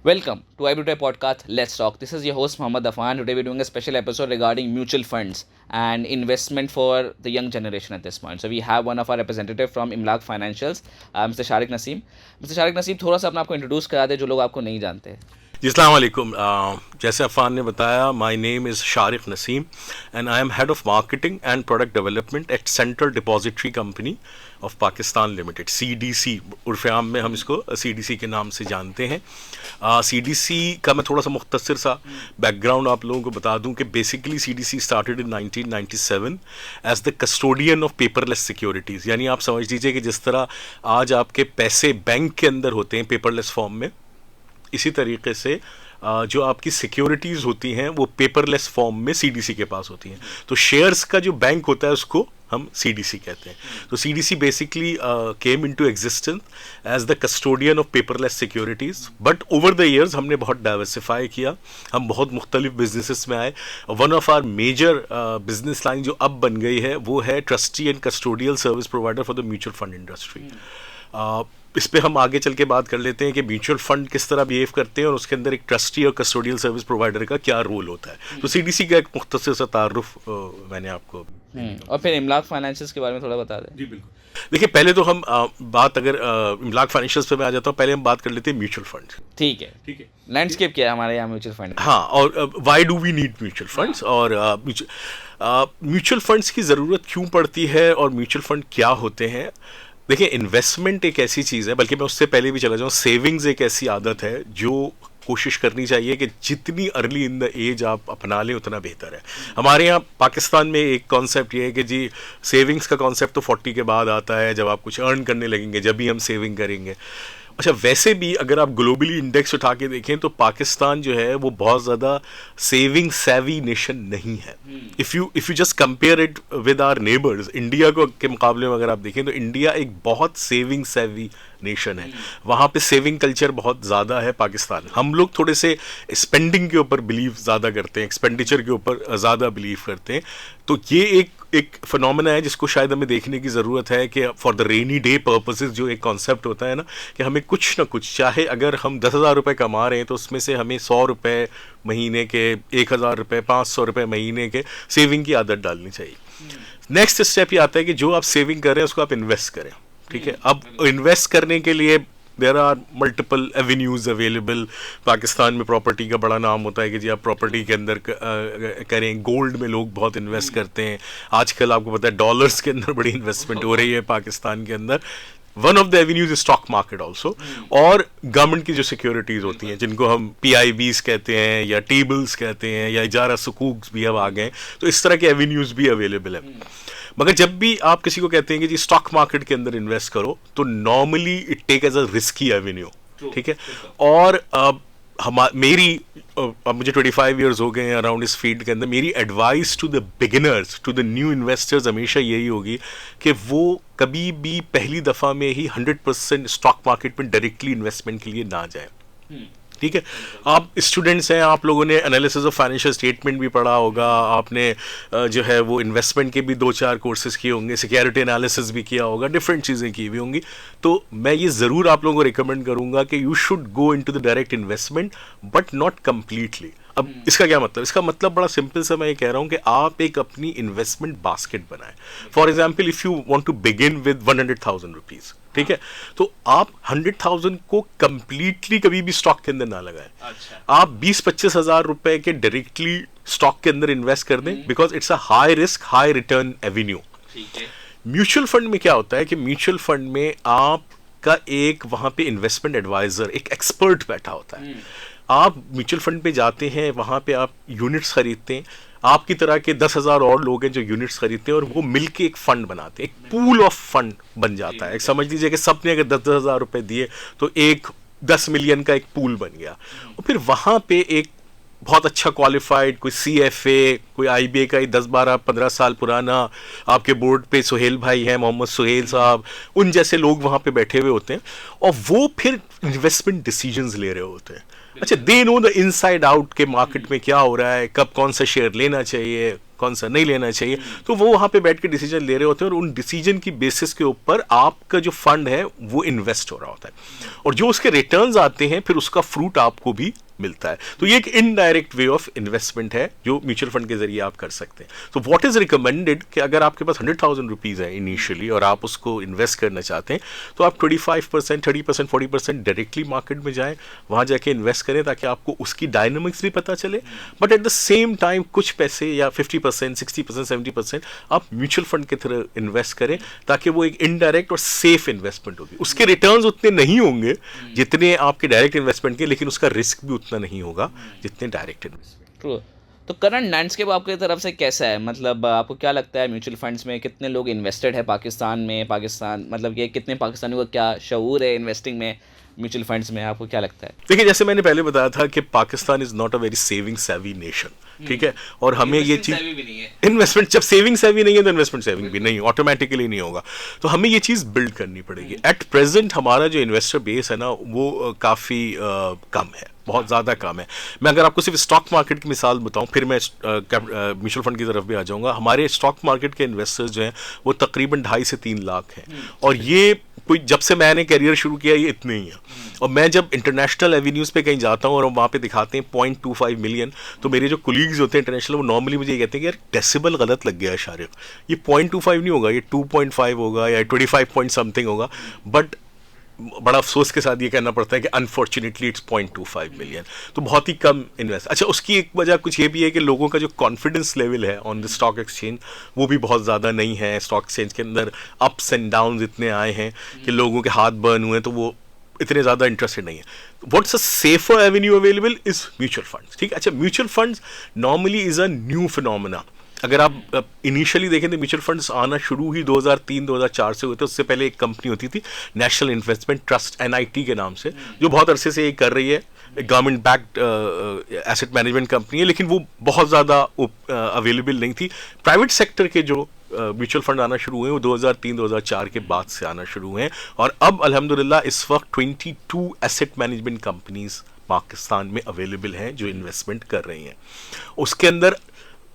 Welcome to iButoy Podcast Let's Talk. This is your host Mohammad Afan. Today we're doing a special episode regarding mutual funds and investment for the young generation at this point. So we have one of our representative from Imlaq Financials, Mr. Sharik Naseem. Mr. Sharik Naseem, थोड़ा सा अपना आपको introduce करा दे जो लोग आपको नहीं जानते. जी अस्सलाम वालेकुम. जैसे अफ़ान ने बताया, my name is Shariq Naseem and I am head of marketing and product development at central depository company of Pakistan limited, CDC. उर्फ़ आम में हम इसको CDC के नाम से जानते हैं. CDC का मैं थोड़ा सा मुख्तसर सा बैकग्राउंड आप लोगों को बता दूं कि basically CDC started in 1997 as the custodian of paperless securities. यानी आप समझ लीजिए कि जिस तरह आज आपके पैसे बैंक के अंदर होते हैं पेपरलेस फॉर्म में, इसी तरीके से जो आपकी सिक्योरिटीज़ होती हैं वो पेपरलेस फॉर्म में CDC के पास होती हैं. तो शेयर्स का जो बैंक होता है उसको हम CDC कहते हैं. तो CDC basically came into existence as the custodian of paperless securities. But over the years हमने बहुत डाइवर्सिफाई किया, हम बहुत मुख्तलिफ बिजनेसेस में आए. One of our major business line जो अब बन गई है वो है trustee and custodial service provider for the mutual fund industry. इस पे हम आगे चल के बात कर लेते हैं कि म्यूचुअल फंड किस तरह बिहेव करते हैं और उसके अंदर एक ट्रस्टी और कस्टोडियल सर्विस प्रोवाइडर का क्या रोल होता है. तो CDC का एक मुख्तसर सा तारुफ मैंने आपको और फिर इमलाक फाइनेंशियल्स के बारे में थोड़ा बता दें. जी बिल्कुल. देखिए, पहले तो हम बात अगर इमलाक फाइनेंशियल्स पे मैं आ जाता हूँ, पहले हम बात कर लेते हैं म्यूचुअल फंड. ठीक है. लैंडस्केप क्या है हमारे यहाँ म्यूचुअल फंड. हाँ, और why do we need mutual funds, और म्यूचुअल फंड्स की ज़रूरत क्यों पड़ती है और म्यूचुअल फंड क्या होते हैं. देखिए, इन्वेस्टमेंट एक ऐसी चीज़ है, बल्कि मैं उससे पहले भी चला जाऊँ, सेविंग्स एक ऐसी आदत है जो कोशिश करनी चाहिए कि जितनी अर्ली इन द एज आप अपना लें उतना बेहतर है. हमारे यहाँ पाकिस्तान में एक कॉन्सेप्ट ये है कि जी सेविंग्स का कॉन्सेप्ट तो 40 के बाद आता है, जब आप कुछ अर्न करने लगेंगे जब भी हम सेविंग करेंगे. अच्छा, वैसे भी अगर आप ग्लोबली इंडेक्स उठा के देखें तो पाकिस्तान जो है वो बहुत ज़्यादा सेविंग सेवी नेशन नहीं है. If you just compare it with our neighbours, India को के मुकाबले में अगर आप देखें तो इंडिया एक बहुत सेविंग सेवी नेशन है. वहाँ पे सेविंग कल्चर बहुत ज़्यादा है. पाकिस्तान हम लोग थोड़े से स्पेंडिंग के ऊपर बिलीव ज़्यादा करते हैं, एक्सपेंडिचर के ऊपर ज़्यादा बिलीव करते हैं. तो ये एक फिनोमेना है जिसको शायद हमें देखने की ज़रूरत है कि for the rainy day purposes जो एक कॉन्सेप्ट होता है ना, कि हमें कुछ ना कुछ, चाहे अगर हम 10,000 रुपये कमा रहे हैं तो उसमें से हमें 100 रुपये महीने के, 1,000 रुपये, 500 रुपये महीने के सेविंग की आदत डालनी चाहिए. नेक्स्ट स्टेप ये आता है कि जो आप सेविंग कर रहे हैं उसको आप इन्वेस्ट करें. ठीक है. अब इन्वेस्ट करने के लिए there are multiple avenues available. Pakistan में प्रॉपर्टी का बड़ा नाम होता है कि जी आप प्रॉपर्टी के अंदर करें. गोल्ड में लोग बहुत इन्वेस्ट करते हैं. आजकल आपको पता है डॉलर्स के अंदर बड़ी इन्वेस्टमेंट हो रही है पाकिस्तान के अंदर. One of the avenues is stock market also. और गवर्नमेंट की जो सिक्योरिटीज़ होती हैं जिनको हम PIBs कहते हैं या टेबल्स कहते हैं या इजारा सुकूक भी अब आ गए, तो इस तरह के एवेन्यूज़ भी अवेलेबल है. मगर जब भी आप किसी को कहते हैं कि जी स्टॉक मार्केट के अंदर इन्वेस्ट करो तो normally it take as a risky avenue. ठीक है. और अब मुझे 25 इयर्स हो गए हैं अराउंड इस फील्ड के अंदर. मेरी advice to the beginners, to the new investors हमेशा यही होगी कि वो कभी भी पहली दफ़ा में ही 100% स्टॉक मार्केट में डायरेक्टली इन्वेस्टमेंट के लिए ना जाए. ठीक है. आप स्टूडेंट्स हैं, आप लोगों ने एनालिसिस ऑफ फाइनेंशियल स्टेटमेंट भी पढ़ा होगा, आपने जो है वो इन्वेस्टमेंट के भी 2-4 कोर्सेज किए होंगे, सिक्योरिटी एनालिसिस भी किया होगा, डिफरेंट चीज़ें की हुई होंगी. तो मैं ये ज़रूर आप लोगों को रिकमेंड करूँगा कि you should go into the direct investment but not completely. अब इसका क्या मतलब? इसका मतलब बड़ा सिंपल सा मैं ये कह रहा हूँ कि आप एक अपनी इन्वेस्टमेंट बास्केट बनाएं. For example, if you want to begin with 100,000 rupees, ठीक है, तो आप 100,000 को कंप्लीटली कभी भी स्टॉक के अंदर ना लगाएं. अच्छा. आप 20-25 हज़ार रुपए के डायरेक्टली स्टॉक के अंदर इन्वेस्ट कर दें, because it's a high risk high return Avenue. ठीक है. म्यूचुअल फंड में क्या होता है कि म्यूचुअल फंड में आपका एक वहाँ पे इन्वेस्टमेंट एडवाइजर, एक एक्सपर्ट बैठा होता है. आप म्यूचुअल फंड पे जाते हैं, वहाँ पे आप यूनिट्स खरीदते हैं. आपकी तरह के 10,000 और लोग हैं जो यूनिट्स खरीदते हैं और वो मिलके एक फंड बनाते हैं, एक पूल ऑफ फंड बन जाता है. एक समझ लीजिए कि सबने अगर 10,000 रुपए दिए तो एक 10 मिलियन का एक पूल बन गया. और फिर वहाँ पे एक बहुत अच्छा क्वालिफाइड कोई CFA, कोई IBA का ही 10-12-15 साल पुराना आपके बोर्ड पे सुहेल भाई हैं, मोहम्मद सुहेल साहब, उन जैसे लोग वहाँ पे बैठे हुए होते हैं और वो फिर इन्वेस्टमेंट डिसीजंस ले रहे होते हैं. अच्छा, they know the inside out के मार्केट में क्या हो रहा है, कब कौन सा शेयर लेना चाहिए, कौन सा नहीं लेना चाहिए, तो वो वहाँ पे बैठ के डिसीजन ले रहे होते हैं और उन डिसीजन की बेसिस के ऊपर आपका जो फंड है वो इन्वेस्ट हो रहा होता है और जो उसके रिटर्न्स आते हैं फिर उसका फ्रूट आपको भी मिलता है। तो ये एक इनडायरेक्ट वे ऑफ इन्वेस्टमेंट है जो म्यूचुअल फंड के जरिए आप कर सकते हैं। तो व्हाट इज रिकमेंडेड कि अगर आपके पास 100,000 रुपीज़ है इनिशियली और आप उसको इन्वेस्ट करना चाहते हैं तो आप 25%, 30%, 40% डायरेक्टली मार्केट में जाएं, वहाँ जाके इन्वेस्ट करें ताकि आपको उसकी डायनामिक्स भी पता चले, but at the same time कुछ पैसे या 50%, 60%, 70% आप म्यूचुअल फंड के थ्रू इन्वेस्ट करें ताकि वो एक इनडायरेक्ट और सेफ इन्वेस्टमेंट होगी। उसके रिटर्न्स उतने नहीं होंगे जितने आपके डायरेक्ट इन्वेस्टमेंट के, लेकिन उसका रिस्क भी उतना नहीं होगा जितने डायरेक्ट इन्वेस्टमेंट। ट्रू। तो करंट लैंडस्केप आपकी तरफ से कैसा है, मतलब आपको क्या लगता है म्यूचुअल फंड्स में कितने लोग इन्वेस्टेड है पाकिस्तान में, पाकिस्तान मतलब ये कितने पाकिस्तानियों का क्या शऊर है इन्वेस्टिंग में म्यूचुअल फंड्स में, आपको क्या लगता है? देखिए जैसे मैंने पहले बताया था कि Pakistan is not a very saving सेवी नेशन, ठीक है, और हमें ये चीज इन्वेस्टमेंट जब सेविंग सेवी नहीं है तो इन्वेस्टमेंट सेविंग भी नहीं, ऑटोमेटिकली नहीं होगा, तो हमें ये चीज बिल्ड करनी पड़ेगी। एट प्रेजेंट हमारा जो इन्वेस्टर बेस है ना वो काफी कम है, बहुत ज़्यादा कम है। मैं अगर आपको सिर्फ स्टॉक मार्केट की मिसाल बताऊं फिर मैं म्यूचुअल फंड की तरफ भी आ जाऊंगा। हमारे स्टॉक मार्केट के इन्वेस्टर्स जो हैं वो तकरीबन 2.5 से 3 लाख हैं और ये कोई जब से मैंने करियर शुरू किया ये इतने ही है। और मैं जब इंटरनेशनल एवेन्यूज़ पे कहीं जाता हूँ और वहाँ पे दिखाते हैं 0.25 मिलियन, तो मेरे जो कोलीग्स होते हैं इंटरनेशनल वो नॉर्मली मुझे ये कहते हैं कि यार डेसिबल गलत लग गया है शारिक, ये 0.25 नहीं होगा, ये 2.5 होगा या 25 पॉइंट समथिंग होगा, बट बड़ा अफसोस के साथ ये कहना पड़ता है कि अनफॉर्चुनेटली इट्स 0.25 मिलियन, तो बहुत ही कम इन्वेस्ट। अच्छा उसकी एक वजह कुछ ये भी है कि लोगों का जो कॉन्फिडेंस लेवल है ऑन द स्टॉक एक्सचेंज वो भी बहुत ज़्यादा नहीं है। स्टॉक एक्सचेंज के अंदर अप्स एंड डाउन्स इतने आए हैं कि लोगों के हाथ बर्न हुए, तो वो इतने ज़्यादा इंटरेस्टेड नहीं है। What's a safer Avenue available is mutual funds, ठीक है। अच्छा mutual funds normally is a new phenomena. अगर आप इनिशियली देखें तो म्यूचुअल फंड्स आना शुरू ही 2003-2004 से हुए थे। उससे पहले एक कंपनी होती थी नेशनल इन्वेस्टमेंट ट्रस्ट NIT के नाम से, जो बहुत अरसे से ये कर रही है, government backed asset management company है, लेकिन वो बहुत ज़्यादा अवेलेबल नहीं थी। प्राइवेट सेक्टर के जो म्यूचुअल फंड आना शुरू हुए वो 2003-2004 के बाद से आना शुरू हुए हैं और अब अल्हम्दुलिल्लाह इस वक्त 22 एसेट मैनेजमेंट कंपनीज पाकिस्तान में अवेलेबल हैं जो इन्वेस्टमेंट कर रही हैं। उसके अंदर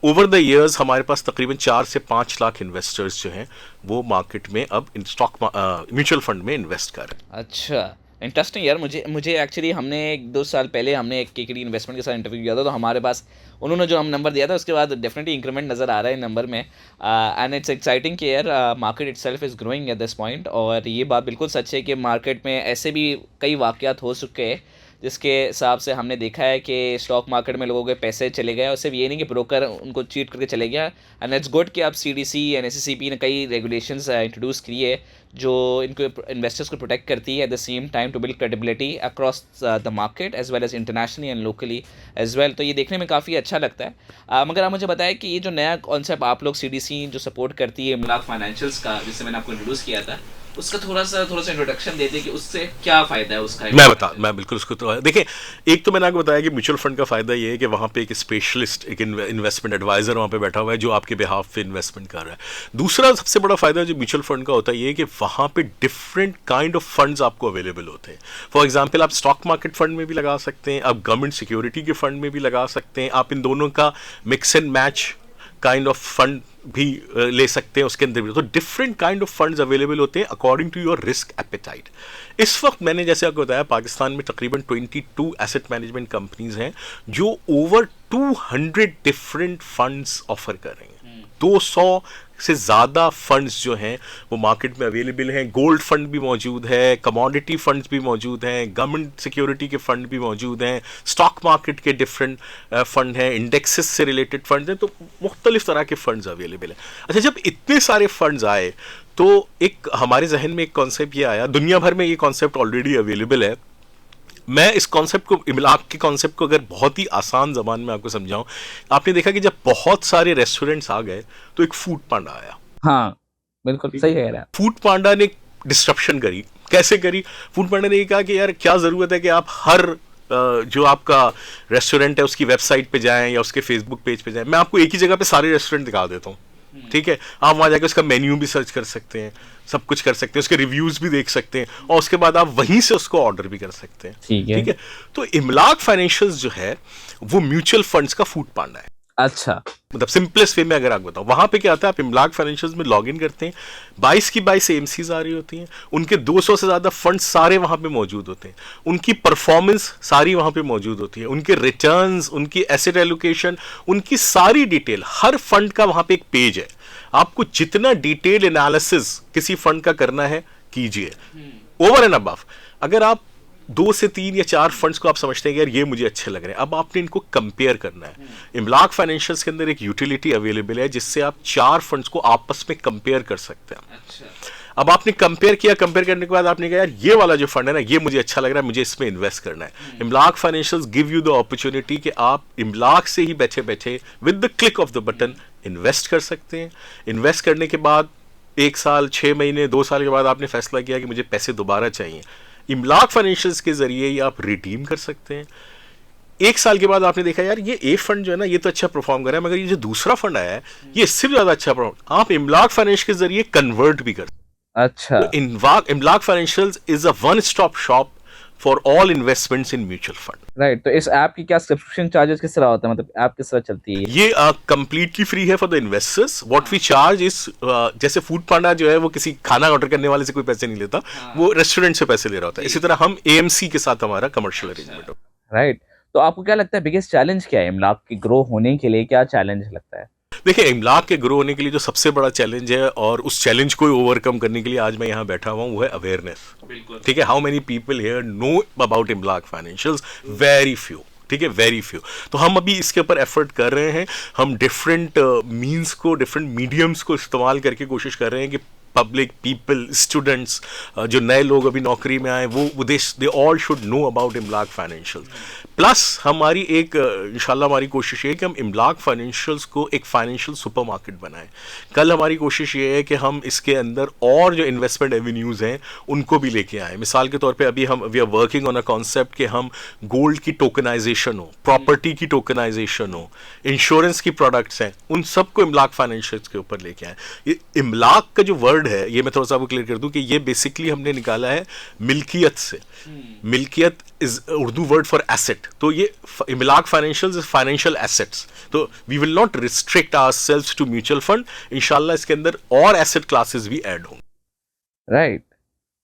ओवर द इयर्स हमारे पास तकरीबन 4 से 5 लाख इन्वेस्टर्स जो हैं वो मार्केट में अब इन स्टॉक म्यूचुअल फंड में इन्वेस्ट कर रहे हैं। अच्छा इंटरेस्टिंग यार। मुझे एक्चुअली हमने 1-2 साल पहले हमने एक KKD इन्वेस्टमेंट के साथ इंटरव्यू किया था, तो हमारे पास उन्होंने जो हम नंबर दिया था उसके बाद डेफिनेटली इंक्रीमेंट नज़र आ रहा है नंबर में, एंड इट्स एक्साइटिंग कि यार market itself is growing at this point. और ये बात बिल्कुल सच है कि मार्केट में ऐसे भी कई वाक़यात हो चुके हैं जिसके हिसाब से हमने देखा है कि स्टॉक मार्केट में लोगों के पैसे चले गए और सिर्फ ये नहीं कि ब्रोकर उनको चीट करके चले गया। एंड इट्स गुड कि अब CDC एंड SECP ने कई रेगुलेशंस इंट्रोड्यूस किए जो इनको इन्वेस्टर्स को प्रोटेक्ट करती है at the same time to build credibility across the market as well as internationally and locally as well. तो ये देखने में काफ़ी अच्छा लगता है। मगर आप मुझे बताएं कि ये जो नया कॉन्सेप्ट आप लोग CDC जो सपोर्ट करती है इमलाक फाइनेंशियल्स का, जिससे मैंने आपको इंट्रोड्यूस किया था, उसका थोड़ा सा इंट्रोडक्शन दे दें कि उससे क्या फ़ायदा है उसका। मैं बिल्कुल उसको तो देखिए, एक तो मैंने आपको बताया कि म्यूचुअल फंड का फ़ायदा ये है कि वहाँ पे एक स्पेशलिस्ट, एक इन्वेस्टमेंट एडवाइज़र वहाँ पे बैठा हुआ है जो आपके बिहाफ पे इन्वेस्टमेंट कर रहा है। दूसरा सबसे बड़ा फ़ायदा जो म्यूचुअल फंड का होता है ये है कि वहाँ पे डिफरेंट काइंड ऑफ फंड्स आपको अवेलेबल होते हैं। फॉर एग्जाम्पल आप स्टॉक मार्केट फंड में भी लगा सकते हैं, आप गवर्नमेंट सिक्योरिटी के फंड में भी लगा सकते हैं, आप इन दोनों का mix and match kind of fund भी ले सकते हैं उसके अंदर भी। तो different kind of funds available होते हैं according to your risk appetite. इस वक्त मैंने जैसे आपको बताया पाकिस्तान में तकरीबन 22 एसेट मैनेजमेंट कंपनीज हैं जो ओवर 200 डिफरेंट फंड्स ऑफर कर रही हैं। 200 से ज़्यादा फंड्स जो हैं वो मार्केट में अवेलेबल हैं। गोल्ड फंड भी मौजूद है, कमोडिटी फंड्स भी मौजूद हैं, गवर्नमेंट सिक्योरिटी के फंड भी मौजूद हैं, स्टॉक मार्केट के डिफरेंट फंड हैं, इंडेक्सेस से रिलेटेड फंड्स हैं, तो मुख्तलिफ तरह के फंड्स अवेलेबल हैं। अच्छा जब इतने सारे फंड्स आए तो एक हमारे जहन में एक कॉन्सेप्ट ये आया, दुनिया भर में ये कॉन्सेप्ट ऑलरेडी अवेलेबल है। मैं इस कॉन्सेप्ट को, इमलाक के कॉन्सेप्ट को अगर बहुत ही आसान ज़बान में आपको समझाऊं, आपने देखा कि जब बहुत सारे रेस्टोरेंट्स आ गए तो एक फूड पांडा आया। हाँ बिल्कुल सही कह रहा है। फूड पांडा ने डिस्ट्रप्शन करी। कैसे करी? फूड पांडा ने कहा कि यार क्या ज़रूरत है कि आप हर जो आपका रेस्टोरेंट है उसकी वेबसाइट पे जाएं या उसके फेसबुक पेज पे जाएं, मैं आपको एक ही जगह पे सारे रेस्टोरेंट दिखा देता हूँ, ठीक है। आप वहाँ जाकर उसका मेन्यू भी सर्च कर सकते हैं, सब कुछ कर सकते हैं, उसके रिव्यूज भी देख सकते हैं और उसके बाद आप वहीं से उसको ऑर्डर भी कर सकते हैं, ठीक है। तो इमलाक फाइनेंशियल्स जो है वो म्यूचुअल फंड्स का फूड पांडा है। अच्छा। मतलब सिंपलेस्ट वे में अगर आप बताओ, वहां पे क्या आता है, आप इमलाक फाइनेंशियल्स में लॉग इन करते हैं, 22 की 22 एएमसीज आ रही होती हैं, उनके 200 से ज्यादा फंड सारे वहां पे मौजूद होते हैं, उनकी परफॉर्मेंस सारी वहां पे मौजूद होती है, उनके रिटर्न्स, उनकी एसेट एलोकेशन, उनकी सारी डिटेल, हर फंड का वहां पे एक पेज है। आपको जितना डिटेल एनालिसिस किसी फंड का करना है कीजिए। ओवर एंड अबव, अगर आप 2 से 3 या 4 फंड्स को आप समझते हैं कि यार ये मुझे अच्छे लग रहे हैं, अब आपने इनको कंपेयर करना है। इमलाक फाइनेंशियल्स के अंदर एक यूटिलिटी अवेलेबल है जिससे आप 4 फंड्स को आपस में कंपेयर कर सकते हैं। अब आपने कंपेयर किया, कंपेयर करने के बाद आपने कहा यार ये वाला जो फंड है ना, ये मुझे अच्छा लग रहा है, मुझे इसमें इन्वेस्ट करना है। Imlak financials give you the opportunity कि आप इमलाक से ही बैठे बैठे with the click of the button invest कर सकते हैं। इन्वेस्ट करने के बाद 1 साल, 6 महीने, 2 साल के बाद आपने फैसला किया कि मुझे पैसे दोबारा चाहिए, इमलाक फाइनेंशियल्स के जरिए ही आप रिडीम कर सकते हैं। 1 साल के बाद आपने देखा यार ये ए फंड जो है ना, ये तो अच्छा परफॉर्म कर रहा है, मगर ये जो दूसरा फंड आया है ये इससे भी ज्यादा अच्छा परफॉर्म, आप इमलाक फाइनेंस के जरिए कन्वर्ट भी कर सकते अच्छा। हैं। तो Imlak financials is a one stop shop for all investments in mutual fund. Right, तो इस ऐप की क्या सब्सक्रिप्शन चार्जेस किस तरह होता है, मतलब ऐप किस तरह चलती है? ये कंप्लीटली फ्री है for the investors. What we charge is, जैसे फूड पांडा जो है वो किसी खाना ऑर्डर करने वाले से कोई पैसे नहीं लेता, वो रेस्टोरेंट से पैसे ले रहा होता है। इसी तरह हम एएमसी के साथ हमारा कमर्शियल अरेंजमेंट होता है। राइट, तो आपको क्या लगता है बिगेस्ट चैलेंज क्या है इमलाक की ग्रो होने के लिए, क्या चैलेंज लगता है? देखिए, इमलाक के ग्रो होने के लिए जो सबसे बड़ा चैलेंज है, और उस चैलेंज को ओवरकम करने के लिए आज मैं यहाँ बैठा हुआ हूँ, वो है अवेयरनेस। ठीक है, how many people here know about Imlak financials? Very few. ठीक है, वेरी फ्यू। तो हम अभी इसके ऊपर एफर्ट कर रहे हैं। हम डिफरेंट मीन्स को, डिफरेंट मीडियम्स को इस्तेमाल करके कोशिश कर रहे हैं कि पब्लिक, पीपल, स्टूडेंट्स, जो नए लोग अभी नौकरी में आए, वो they all should know about Imlak financials. Plus हमारी एक इंशाल्लाह हमारी कोशिश ये है कि हम इमलाक फाइनेंशियल्स को एक फाइनेंशियल सुपरमार्केट बनाएं। कल हमारी कोशिश ये है कि हम इसके अंदर और जो इन्वेस्टमेंट एवेन्यूज़ हैं उनको भी लेके आएँ। मिसाल के तौर पे अभी we are working on a concept कि हम गोल्ड की टोकनाइजेशन हो, प्रॉपर्टी की टोकनाइजेशन हो, इंश्योरेंस की प्रोडक्ट्स हैं, उन सबको इमलाक फाइनेंशियल्स के ऊपर लेके आएँ। ये इमलाक का जो वर्ड है, ये मैं थोड़ा सा आपको क्लियर कर दूं कि ये बेसिकली हमने निकाला है मिल्कियत से। मिल्कियत is Urdu word for asset. तो ये Imlak financials is financial assets. तो we will not restrict ourselves to mutual fund. इंशाल्लाह इसके अंदर और एसेट क्लासेस भी ऐड होंगे। राइट,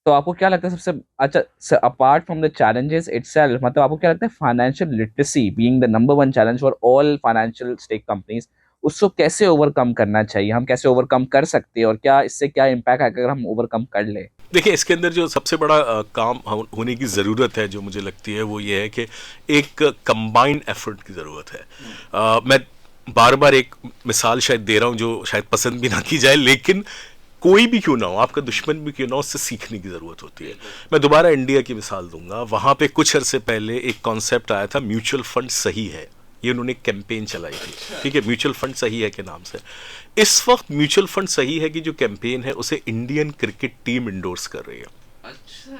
तो आपको क्या लगता है सबसे अच्छा, apart from the challenges itself, मतलब आपको क्या लगता है financial literacy being the number one challenge for all financial stake companies, उसको कैसे ओवरकम करना चाहिए, हम कैसे ओवरकम कर सकते हैं और क्या इससे क्या इम्पैक्ट है अगर हम ओवरकम कर ले? देखिए, इसके अंदर जो सबसे बड़ा काम होने की ज़रूरत है, जो मुझे लगती है, वो ये है कि एक कंबाइंड एफर्ट की ज़रूरत है। मैं बार बार एक मिसाल शायद दे रहा हूँ जो शायद पसंद भी ना की जाए, लेकिन कोई भी क्यों ना हो, आपका दुश्मन भी क्यों ना हो, उससे सीखने की ज़रूरत होती है। मैं दोबारा इंडिया की मिसाल दूंगा। वहाँ पे कुछ अरसे पहले एक कॉन्सेप्ट आया था, म्यूचुअल फंड सही है। ये उन्होंने कैंपेन चलाई थी, ठीक है, म्यूचुअल फंड सही है के नाम से। इस वक्त म्यूचुअल फंड सही है कि जो कैंपेन है उसे इंडियन क्रिकेट टीम इंडोर्स कर रही है। अच्छा,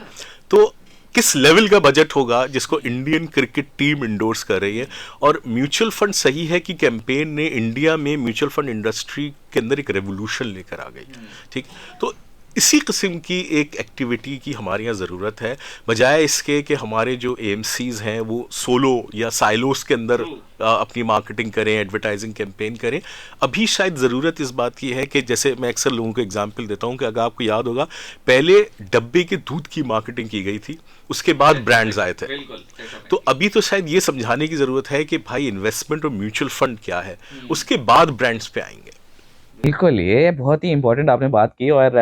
तो किस लेवल का बजट होगा जिसको इंडियन क्रिकेट टीम इंडोर्स कर रही है? और म्यूचुअल फंड सही है कि कैंपेन ने इंडिया में म्यूचुअल फंड इंडस्ट्री के अंदर एक रेवोल्यूशन लेकर आ गई। ठीक, तो इसी किस्म की एक एक्टिविटी की हमारे यहाँ ज़रूरत है, बजाय इसके कि हमारे जो एएमसीज हैं वो सोलो या साइलोस के अंदर अपनी मार्केटिंग करें, एडवर्टाइजिंग कैंपेन करें। अभी शायद ज़रूरत इस बात की है कि जैसे मैं अक्सर लोगों को एग्जांपल देता हूं कि अगर आपको याद होगा, पहले डब्बे के दूध की मार्केटिंग की गई थी, उसके बाद ब्रांड्स आए थे। तो अभी तो शायद ये समझाने की ज़रूरत है कि भाई इन्वेस्टमेंट और म्यूचुअल फंड क्या है, उसके बाद ब्रांड्स पे आएंगे। बिल्कुल, ये बहुत ही इंपॉर्टेंट आपने बात की। और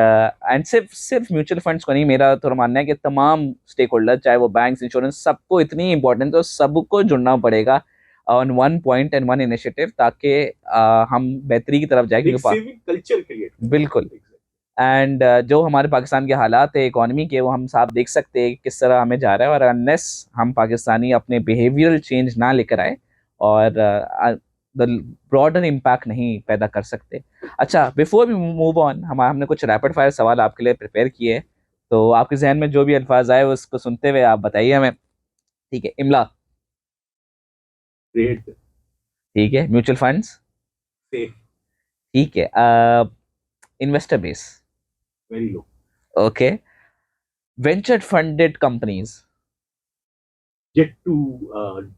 एंड सिर्फ सिर्फ म्यूचुअल फंड्स को नहीं, मेरा थोड़ा मानना है कि तमाम स्टेक होल्डर, चाहे वो बैंक्स, इंश्योरेंस, सबको इतनी इंपॉर्टेंट, तो सबको जुड़ना पड़ेगा on one point and one initiative, ताकि हम बेहतरी की तरफ जाए। एक सेविंग कल्चर क्रिएट। बिल्कुल। एंड जो हमारे पाकिस्तान के हालात है इकोनॉमी के, वो हम साफ देख सकते हैं कि किस तरह हमें जा रहा है। और अनलेस हम पाकिस्तानी अपने बिहेवियरल चेंज ना लेकर आए और द ब्रॉडर इम्पैक्ट नहीं पैदा कर सकते। अच्छा, बिफोर वी मूव ऑन, हमने कुछ रैपिड फायर सवाल आपके लिए प्रिपेयर किए हैं, तो आपके जहन में जो भी अल्फाज आए उसको सुनते हुए आप बताइए हमें। ठीक है, इमला। ग्रेट। ठीक है, म्यूचुअल फंड्स। सेफ। ठीक है, investor base. Very low. Okay, venture funded companies. Yet to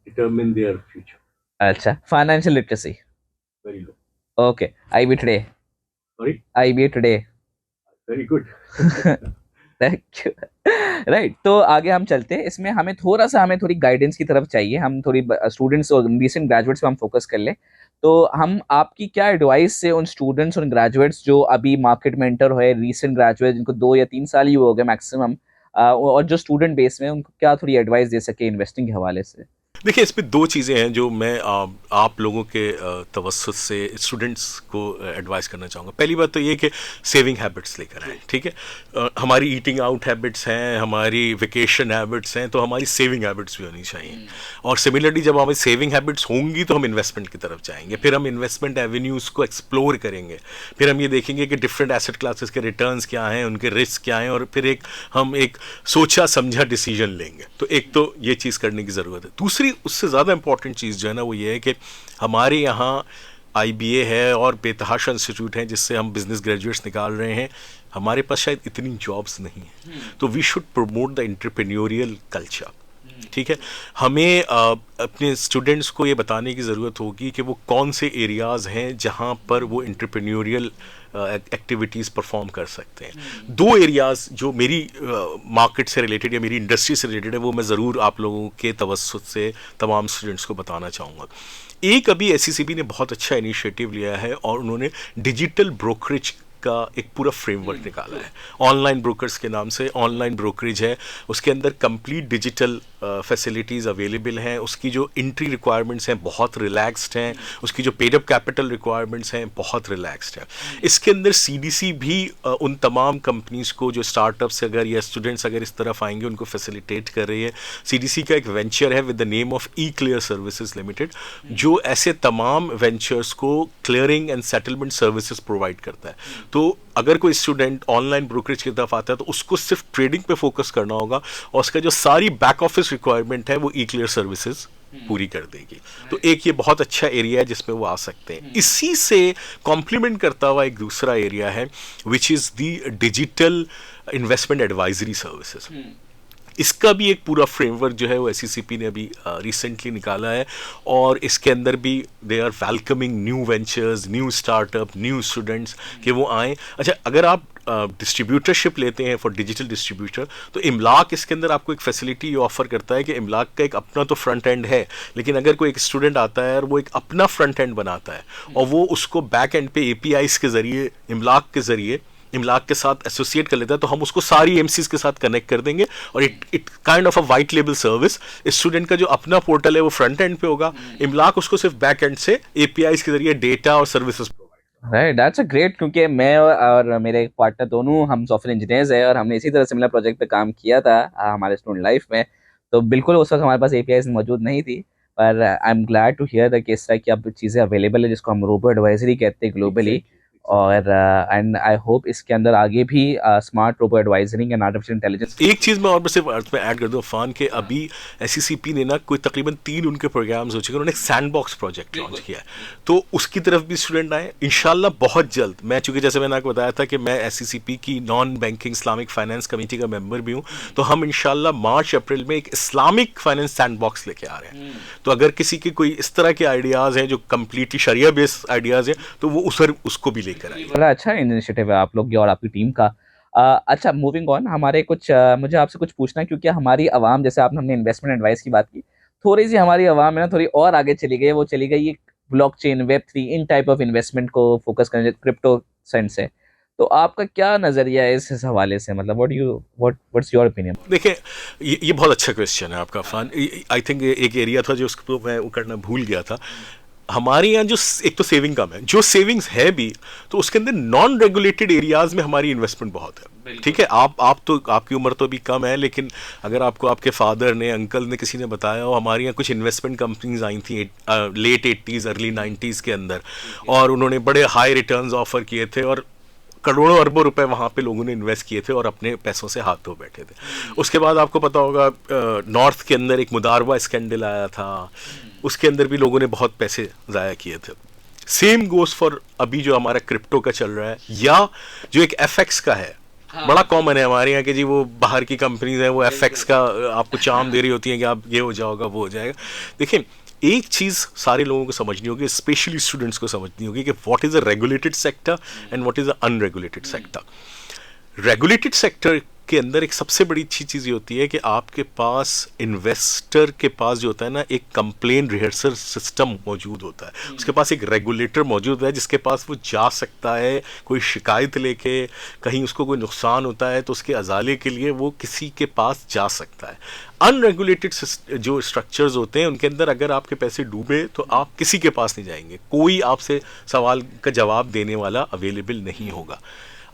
determine their future. अच्छा, financial literacy. Very low. Okay, IB today. Sorry. IB today. Very good. Thank you. Right, तो आगे हम चलते हैं। इसमें हमें थोड़ी गाइडेंस की तरफ चाहिए। हम थोड़ी स्टूडेंट्स और रिसेंट ग्रेजुएट्स पे हम फोकस कर ले। तो हम आपकी क्या एडवाइस से उन स्टूडेंट्स और ग्रेजुएट्स जो अभी मार्केट में एंटर हुए, रीसेंट ग्रेजुएट जिनको 2 या 3 साल ही हो गए मैक्सिमम, और जो स्टूडेंट बेस में, उनको क्या थोड़ी एडवाइस दे सके इन्वेस्टिंग के हवाले से? देखिए, इसमें दो चीज़ें हैं जो मैं आप लोगों के तवज्जुह से स्टूडेंट्स को एडवाइस करना चाहूँगा। पहली बात तो ये कि सेविंग हैबिट्स लेकर आएँ, ठीक है। हमारी ईटिंग आउट हैबिट्स हैं, हमारी वेकेशन हैबिट्स हैं, तो हमारी सेविंग हैबिट्स भी होनी चाहिए। और सिमिलरली जब हमारी सेविंग हैबिट्स होंगी तो हम इन्वेस्टमेंट की तरफ जाएंगे, फिर हम इन्वेस्टमेंट एवेन्यूज़ को एक्सप्लोर करेंगे, फिर हम ये देखेंगे कि डिफरेंट एसेट क्लासेस के रिटर्न्स क्या हैं, उनके रिस्क क्या हैं, और फिर हम एक सोचा समझा डिसीजन लेंगे। तो एक तो ये चीज़ करने की ज़रूरत है। दूसरी उससे ज़्यादा इंपॉर्टेंट चीज़ जो है ना, वो ये है कि हमारे यहाँ IBA है और बेतहाशा इंस्टीट्यूट हैं जिससे हम बिजनेस ग्रेजुएट्स निकाल रहे हैं। हमारे पास शायद इतनी जॉब्स नहीं हैं, तो we should promote the entrepreneurial culture, ठीक है। हमें अपने स्टूडेंट्स को ये बताने की ज़रूरत होगी कि वो कौन से एरियाज़ हैं जहाँ पर वो एंटरप्रेन्योरियल एक्टिविटीज़ परफॉर्म कर सकते हैं। दो एरियाज़ जो मेरी मार्केट से रिलेटेड या मेरी इंडस्ट्री से रिलेटेड है, वो मैं ज़रूर आप लोगों के तवज्जुह से तमाम स्टूडेंट्स को बताना चाहूँगा। एक अभी SCCB ने बहुत अच्छा इनिशिएटिव लिया है और उन्होंने डिजिटल ब्रोकरेज का एक पूरा फ्रेमवर्क निकाला है। ऑनलाइन ब्रोकर्स के नाम से ऑनलाइन ब्रोकरेज है, उसके अंदर कंप्लीट डिजिटल फैसिलिटीज़ अवेलेबल हैं, उसकी जो एंट्री रिक्वायरमेंट्स हैं बहुत रिलैक्स्ड हैं, उसकी जो पेड अप कैपिटल रिक्वायरमेंट्स हैं बहुत रिलैक्स्ड हैं। इसके अंदर CDC भी उन तमाम कंपनीज़ को जो स्टार्टअप्स अगर या स्टूडेंट्स अगर इस तरफ आएंगे उनको फैसिलिटेट कर रही है। CDC का एक वेंचर है with the name of E-Clear services limited, जो ऐसे तमाम वेंचर्स को clearing and settlement services provide करता है। तो अगर कोई स्टूडेंट ऑनलाइन ब्रोकरेज की तरफ आता है तो उसको सिर्फ ट्रेडिंग पे फोकस करना होगा और उसका जो सारी बैक ऑफिस रिक्वायरमेंट है वो E-Clear सर्विसेज पूरी कर देगी। तो एक ये बहुत अच्छा एरिया है जिसमें वो आ सकते हैं। इसी से कॉम्प्लीमेंट करता हुआ एक दूसरा एरिया है which is the digital investment advisory services. इसका भी एक पूरा फ्रेमवर्क जो है वो SCCP ने अभी रिसेंटली निकाला है और इसके अंदर भी they are welcoming new ventures, new startup, new students कि वो आएँ। अच्छा, अगर आप डिस्ट्रीब्यूटरशिप लेते हैं फॉर डिजिटल डिस्ट्रीब्यूटर, तो इमलाक इसके अंदर आपको एक फैसिलिटी ऑफर करता है कि इमलाक का एक अपना तो फ्रंट एंड है, लेकिन अगर कोई एक स्टूडेंट आता है और वो एक अपना फ्रंट एंड बनाता है और वो उसको बैक एंड पे APIs के ज़रिए, इमलाक के ज़रिए इमलाक के साथ एसोसिएट कर लेता है, तो हम उसको सारी MCs के साथ कनेक्ट कर देंगे और it kind of a white label service. Student का जो अपना पोर्टल है वो फ्रंट एंड पे होगा, इमलाक उसको सिर्फ बैक एंड से APIs के जरिए डेटा और services provide. Right, that's a great, क्योंकि मैं और मेरे एक पार्टनर दोनों हम सॉफ्टवेयर इंजीनियर्स हैं और हमने इसी तरह सिमिलर प्रोजेक्ट पे काम किया था हमारे स्टूडेंट लाइफ में। तो बिल्कुल उस वक्त हमारे पास APIs मौजूद नहीं थी, पर I am glad to hear that कि इस तरह की अब चीज़ें अवेलेबल है जिसको हम रोबो एडवाइजरी कहते हैं ग्लोबली। और एंड आई होप इसके अंदर आगे भी smart robo advisory and artificial intelligence. एक चीज़ मैं और बस सिर्फ अर्थ में ऐड कर दूं अफान के, अभी SCCP ने ना कोई तकरीबन 3 उनके प्रोग्राम्स हो चुके हैं, उन्होंने एक सैंडबॉक्स प्रोजेक्ट लॉन्च किया है, तो उसकी तरफ भी स्टूडेंट आए इंशाल्लाह बहुत जल्द। मैं चूंकि जैसे मैंने आपको बताया था कि मैं SCCP की non banking Islamic finance committee का मेंबर भी हूँ, तो हम इंशाल्लाह मार्च अप्रैल में एक इस्लामिक फाइनेंस सैंडबॉक्स लेके आ रहे हैं। तो अगर किसी के कोई इस तरह के आइडियाज़ हैं जो कम्प्लीटली शरिया बेस्ड आइडियाज़ हैं, तो वो उसको भी लेकर आए। बड़ा अच्छा इनिशिएटिव है आप लोग की और आपकी टीम का। अच्छा, मूविंग ऑन, हमारे कुछ मुझे आपसे कुछ पूछना है, क्योंकि हमारी आवाम, जैसे आपने हमने इन्वेस्टमेंट एडवाइस की बात की, थोड़ी सी हमारी आवाम है ना थोड़ी और आगे चली गई है। वो चली गई blockchain, Web3 in type of investment को फोकस करने, क्रिप्टो सेंस है। तो आपका क्या नजरिया है इस हवाले से? मतलब व्हाट्स योर ओपिनियन? देखिए, ये बहुत अच्छा क्वेश्चन है आपका फन। आई थिंक एक एरिया था जो उसको मैं वो करना भूल गया था। हमारे यहाँ जो एक तो सेविंग कम है, जो सेविंग्स है भी, तो उसके अंदर नॉन रेगुलेटेड एरियाज में हमारी इन्वेस्टमेंट बहुत है। ठीक है, आप तो आपकी उम्र तो अभी कम है, लेकिन अगर आपको आपके फादर ने, अंकल ने, किसी ने बताया हो हमारे यहाँ कुछ इन्वेस्टमेंट कंपनीज आई थी लेट 80s अर्ली 90s के अंदर, और उन्होंने बड़े हाई रिटर्न्स ऑफर किए थे और करोड़ों अरबों रुपए वहाँ पे लोगों ने इन्वेस्ट किए थे और अपने पैसों से हाथ धो बैठे थे। उसके बाद आपको पता होगा नॉर्थ के अंदर एक मुदारवा स्कैंडल आया था, उसके अंदर भी लोगों ने बहुत पैसे ज़ाया किए थे। सेम गोस फॉर अभी जो हमारा क्रिप्टो का चल रहा है, या जो एक FX का है। बड़ा कॉमन है हमारे यहाँ कि जी वो बाहर की कंपनीज हैं, वो FX का आपको चार्म दे रही होती हैं कि आप ये हो जाओगा वो हो जाएगा। देखिए, एक चीज़ सारे लोगों को समझनी होगी, स्पेशली स्टूडेंट्स को समझनी होगी कि what is a regulated sector and what is a unregulated sector. Regulated sector के अंदर एक सबसे बड़ी अच्छी चीज़ ये होती है कि आपके पास इन्वेस्टर के पास जो होता है ना, एक कंप्लेन रिहर्सल सिस्टम मौजूद होता है, उसके पास एक रेगुलेटर मौजूद है जिसके पास वो जा सकता है कोई शिकायत लेके, कहीं उसको कोई नुकसान होता है तो उसके अजाले के लिए वो किसी के पास जा सकता है। अनरेगुलेटेड जो स्ट्रक्चर्स होते हैं उनके अंदर अगर आपके पैसे डूबे तो आप किसी के पास नहीं जाएंगे, कोई आपसे सवाल का जवाब देने वाला अवेलेबल नहीं होगा।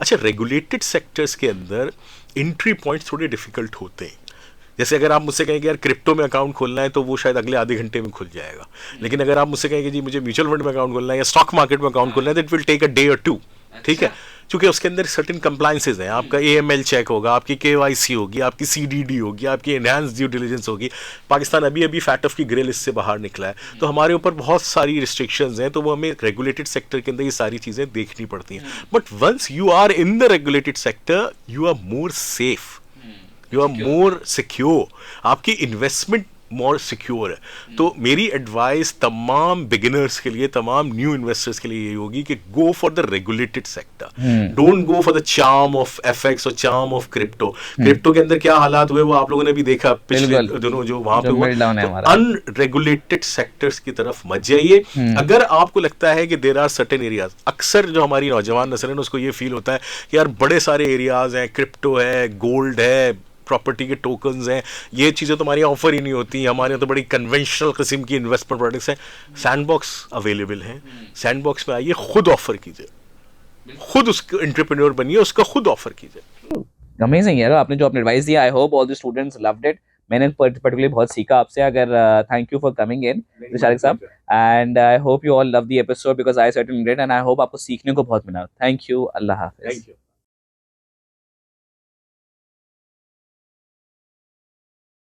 अच्छा, रेगुलेटेड सेक्टर्स के अंदर एंट्री पॉइंट्स थोड़े डिफिकल्ट होते हैं। जैसे अगर आप मुझसे कहें कि यार क्रिप्टो में अकाउंट खोलना है तो वो शायद अगले आधे घंटे में खुल जाएगा, लेकिन अगर आप मुझसे कहें कि जी मुझे म्यूचुअल फंड में अकाउंट खोलना है या स्टॉक मार्केट में अकाउंट खोलना है, that will take a day और टू। ठीक है, क्योंकि उसके अंदर सर्टेन कंप्लायंसेज हैं, आपका AML चेक होगा, आपकी KYC होगी, आपकी CDD होगी, आपकी एनहांस ड्यू डिलिजेंस होगी। पाकिस्तान अभी अभी फैट ऑफ की ग्रे लिस्ट से बाहर निकला है, तो हमारे ऊपर बहुत सारी रिस्ट्रिक्शंस हैं, तो वो हमें रेगुलेटेड सेक्टर के अंदर ये सारी चीज़ें देखनी पड़ती हैं। But once you are in the regulated sector you are more safe, you are more secure, आपकी इन्वेस्टमेंट मोर सिक्योर है। तो मेरी एडवाइस तमाम बिगिनर्स के लिए, तमाम न्यू इन्वेस्टर्स के लिए ये होगी कि go for the regulated sector, don't go for the charm of FX और चार्म ऑफ क्रिप्टो। क्रिप्टो के अंदर क्या हालात हुए वो आप लोगों ने भी देखा पिछले दिनों, जो वहां पे हुआ। अनरेगुलेटेड सेक्टर्स की तरफ मत जाइए। अगर आपको लगता है कि देयर आर सर्टेन एरियाज, अक्सर जो हमारी नौजवान नस्ल है उसको ये फील होता है कि यार बड़े सारे एरियाज हैं, क्रिप्टो है, गोल्ड है, प्रॉपर्टी के टोकन्स हैं, ये चीज़ें तो हमारी ऑफर ही नहीं होती, हमारे यहाँ तो बड़ी कन्वेंशनल किस्म की इन्वेस्टमेंट प्रोडक्ट्स हैं। सैंडबॉक्स अवेलेबल हैं, सैंडबॉक्स में आइए, खुद ऑफर कीजिए, खुद उसके एंटरप्रेन्योर बनिए, उसका खुद ऑफर कीजिए। अमेजिंग यार, आपने जो आपने एडवाइस दिया, I hope all the students loved it. मैंने पर्टिकुलरली बहुत सीखा आपसे। अगर thank you for coming in Shariq sahab, and I hope you all love the episode because I certainly did, and I hope आपको सीखने को बहुत मिला। थैंक यू, अल्लाह हाफिज।